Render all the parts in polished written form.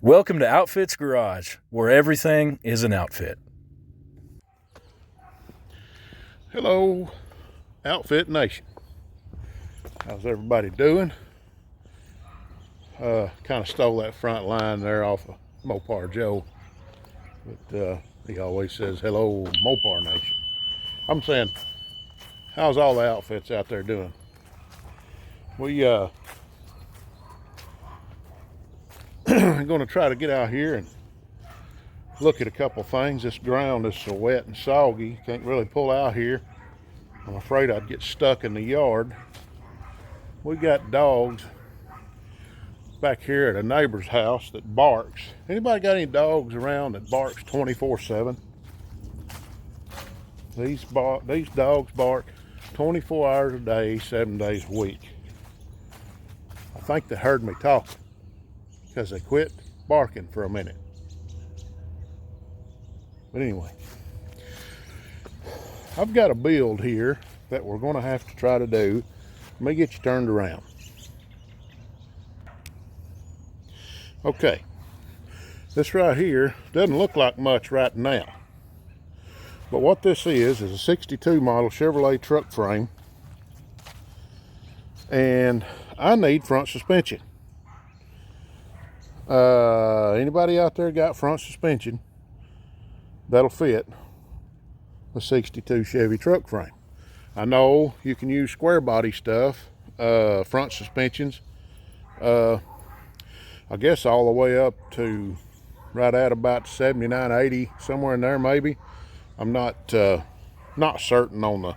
Welcome to Outfits Garage, where everything is an outfit. Hello, Outfit Nation. How's everybody doing? Kind of stole that front line there off of Mopar Joe, but he always says hello, Mopar Nation. I'm saying, how's all the outfits out there doing? We I'm going to try to get out here and look at a couple things. This ground is so wet and soggy, can't really pull out here. I'm afraid I'd get stuck in the yard. We got dogs back here at a neighbor's house that barks. Anybody got any dogs around that barks 24/7? These dogs bark 24 hours a day, 7 days a week. I think they heard me talking because they quit barking for a minute. But anyway, I've got a build here that we're going to have to try to do. Let me get you turned around. Okay, this right here doesn't look like much right now. But what this is a 62 model Chevrolet truck frame. And I need front suspension. Anybody out there got front suspension that'll fit a 62 Chevy truck frame? I know you can use square body stuff, front suspensions, I guess all the way up to right at about 79, 80, somewhere in there maybe. I'm not certain on the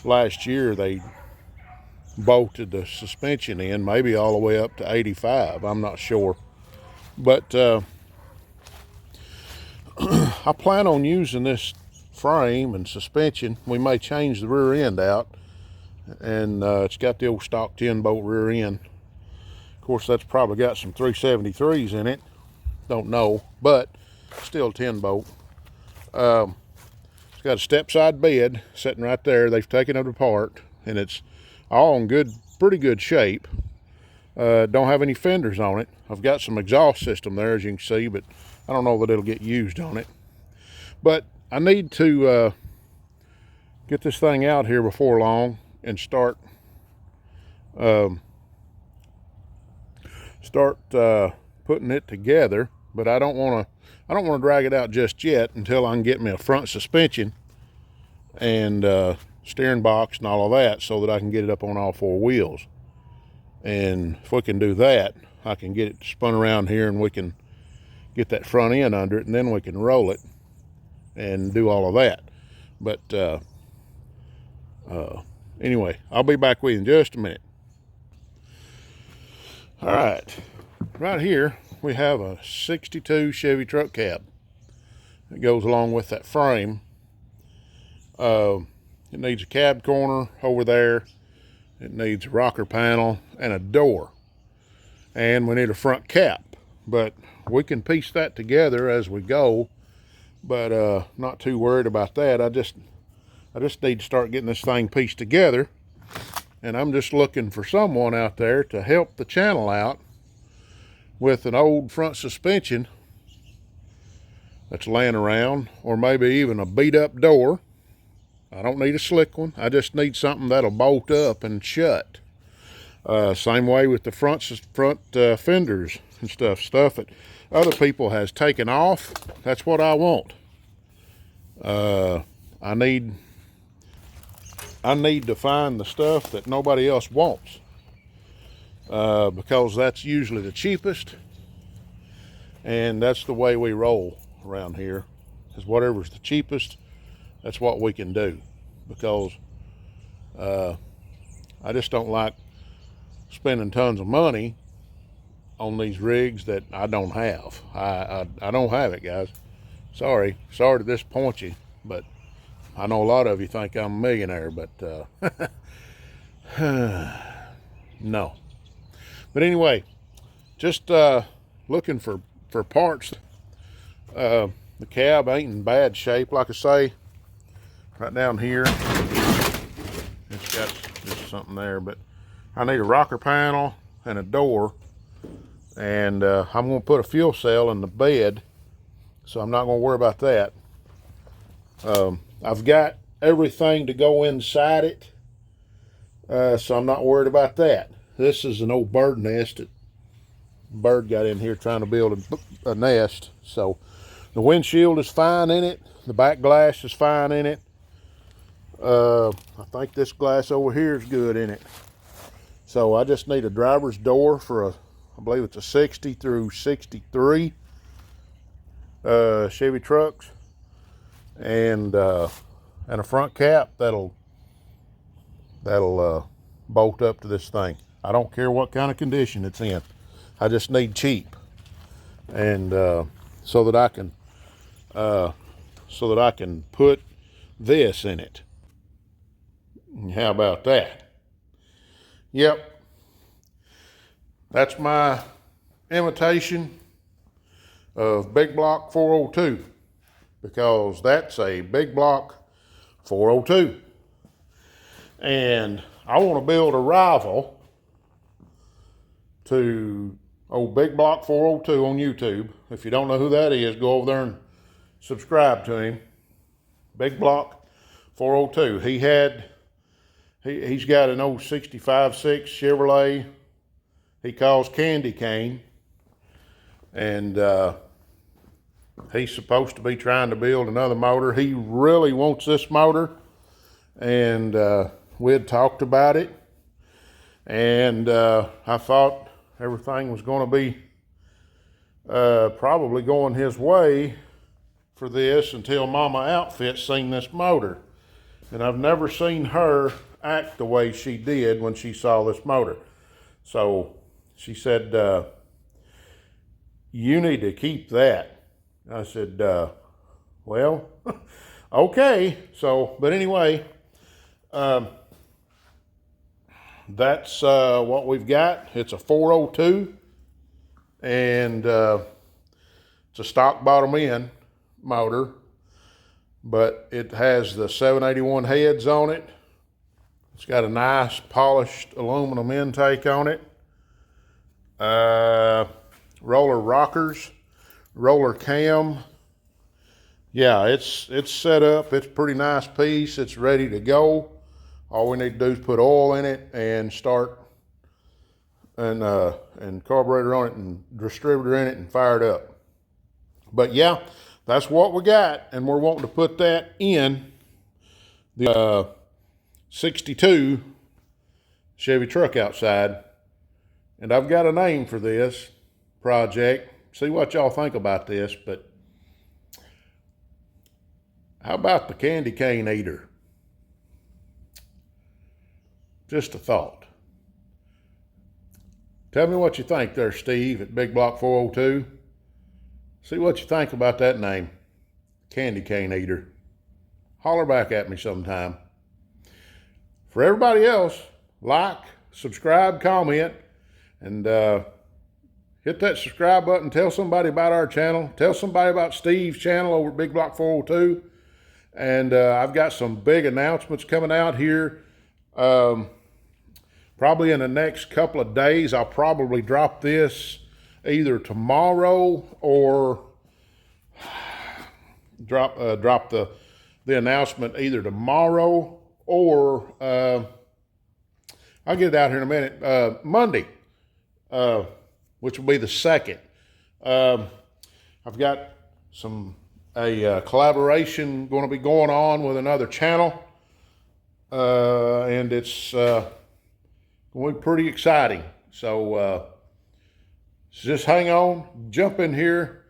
last year they bolted the suspension in, maybe all the way up to 85, I'm not sure. But I plan on using this frame and suspension. We may change the rear end out, and it's got the old stock 10 bolt rear end. Of course, that's probably got some 373s in it, don't know, but still 10 bolt. It's got a step side bed sitting right there. They've taken it apart, and it's all in pretty good shape. Don't have any fenders on it. I've got some exhaust system there, as you can see, but I don't know that it'll get used on it. But I need to get this thing out here before long and start putting it together. But I don't want to drag it out just yet until I can get me a front suspension and steering box and all of that, so that I can get it up on all four wheels. And if we can do that, I can get it spun around here, and we can get that front end under it, and then we can roll it and do all of that. But anyway, I'll be back with you in just a minute. All right here we have a 62 Chevy truck cab that goes along with that frame. It needs a cab corner over there. It needs a rocker panel and a door. And we need a front cap. But we can piece that together as we go. But not too worried about that. I just need to start getting this thing pieced together. And I'm just looking for someone out there to help the channel out with an old front suspension that's laying around, or maybe even a beat up door. I don't need a slick one. I just need something that'll bolt up and shut. Same way with the front fenders and stuff that other people has taken off. That's what I want. I need to find the stuff that nobody else wants, because that's usually the cheapest, and that's the way we roll around here. Is whatever's the cheapest, that's what we can do, because I just don't like spending tons of money on these rigs that I don't have. I don't have it, guys. Sorry to disappoint you, but I know a lot of you think I'm a millionaire, but no. But anyway, just looking for parts. The cab ain't in bad shape, like I say. Right down here, it's got just something there, but I need a rocker panel and a door And I'm going to put a fuel cell in the bed, so I'm not going to worry about that. I've got everything to go inside it, so I'm not worried about that. This is an old bird nest that bird got in here trying to build a nest. So the windshield is fine in it. The back glass is fine in it. I think this glass over here is good in it. So I just need a driver's door for I believe it's a 60 through 63 Chevy trucks, and a front cap that'll bolt up to this thing. I don't care what kind of condition it's in. I just need cheap, and so that I can put this in it. How about that? Yep, that's my imitation of Big Block 402, because that's a Big Block 402. And I want to build a rival to old Big Block 402 on YouTube. If you don't know who that is, go over there and subscribe to him. Big Block 402. He's got an old 65.6 Chevrolet he calls Candy Cane. And he's supposed to be trying to build another motor. He really wants this motor. And we had talked about it. And I thought everything was going to be probably going his way for this until Mama Outfit seen this motor. And I've never seen her act the way she did when she saw this motor. So she said, you need to keep that. I said, well, okay. So, but anyway, that's what we've got. It's a 402, and it's a stock bottom end motor, but it has the 781 heads on it. It's got a nice polished aluminum intake on it. Roller rockers, roller cam. Yeah, it's set up. It's a pretty nice piece. It's ready to go. All we need to do is put oil in it and start, and carburetor on it and distributor in it and fire it up. But yeah, that's what we got, and we're wanting to put that in the 62 Chevy truck outside. And I've got a name for this project. See what y'all think about this, but how about the Candy Cane Eater? Just a thought. Tell me what you think there, Steve, at Big Block 402. See what you think about that name, Candy Cane Eater. Holler back at me sometime. For everybody else, like, subscribe, comment, and hit that subscribe button. Tell somebody about our channel. Tell somebody about Steve's channel over at Big Block 402. And I've got some big announcements coming out here. Probably in the next couple of days. I'll probably drop this either tomorrow or drop the announcement either tomorrow or I'll get it out here in a minute. Monday, which will be the 2nd. I've got a collaboration going to be going on with another channel, and it's going to be pretty exciting. So just hang on, jump in here,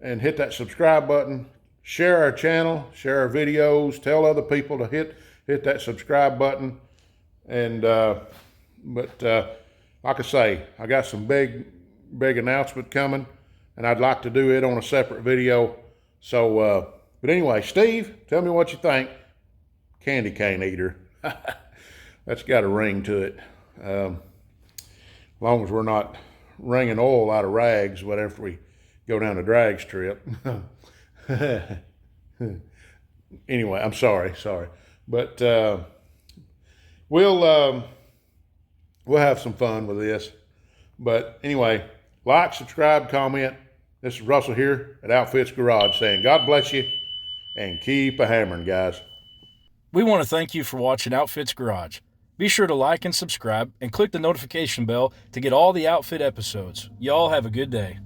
and hit that subscribe button. Share our channel, share our videos, tell other people to hit that subscribe button. And like I say, I got some big announcement coming, and I'd like to do it on a separate video. So, but anyway, Steve, tell me what you think. Candy Cane Eater. That's got a ring to it. As long as we're not wringing oil out of rags, whatever we go down a drag strip. Anyway, I'm sorry. But we'll have some fun with this. But anyway, Like, subscribe, comment. This is Russell here at Outfits Garage saying God bless you and keep a hammering, guys. We want to thank you for watching Outfits Garage. Be sure to like and subscribe and click the notification bell to get all the Outfit episodes. Y'all have a good day.